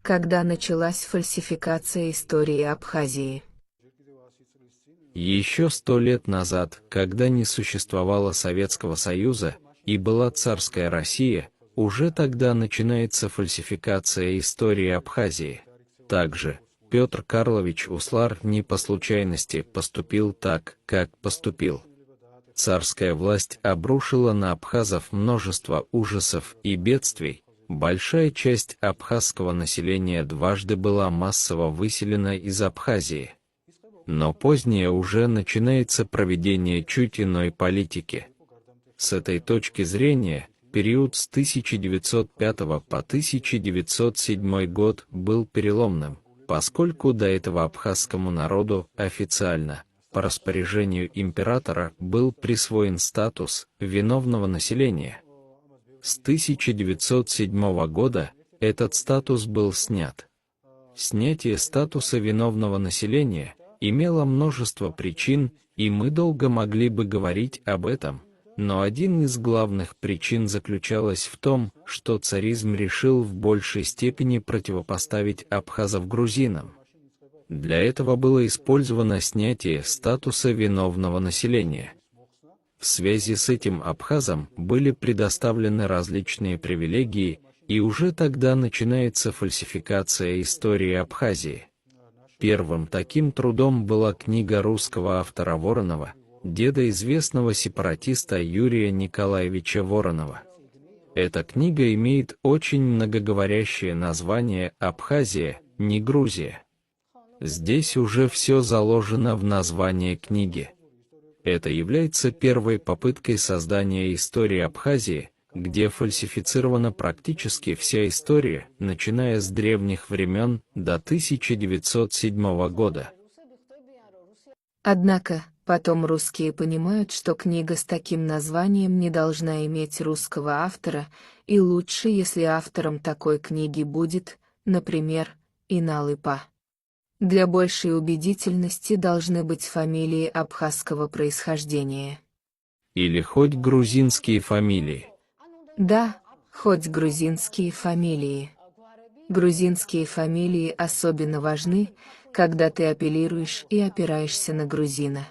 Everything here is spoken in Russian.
когда началась фальсификация истории Абхазии. Еще 100 лет назад, когда не существовало Советского Союза и была царская Россия, уже тогда начинается фальсификация истории Абхазии. Также Петр Карлович Услар не по случайности поступил так, как поступил. Царская власть обрушила на абхазов множество ужасов и бедствий. Большая часть абхазского населения дважды была массово выселена из Абхазии. Но позднее уже начинается проведение чуть иной политики. С этой точки зрения, период с 1905 по 1907 год был переломным, поскольку до этого абхазскому народу официально, по распоряжению императора, был присвоен статус виновного населения. С 1907 года этот статус был снят. Снятие статуса виновного населения имело множество причин, и мы долго могли бы говорить об этом, но один из главных причин заключалась в том, что царизм решил в большей степени противопоставить абхазов грузинам. Для этого было использовано снятие статуса виновного населения. В связи с этим абхазам были предоставлены различные привилегии, и уже тогда начинается фальсификация истории Абхазии. Первым таким трудом была книга русского автора Воронова, деда известного сепаратиста Юрия Николаевича Воронова. Эта книга имеет очень многоговорящее название «Абхазия, не Грузия». Здесь уже все заложено в название книги. Это является первой попыткой создания истории Абхазии, где фальсифицирована практически вся история, начиная с древних времен до 1907 года. Однако, потом русские понимают, что книга с таким названием не должна иметь русского автора, и лучше, если автором такой книги будет, например, Инал-Ипа. Для большей убедительности должны быть фамилии абхазского происхождения. Или хоть грузинские фамилии. Да, хоть грузинские фамилии. Грузинские фамилии особенно важны, когда ты апеллируешь и опираешься на грузина.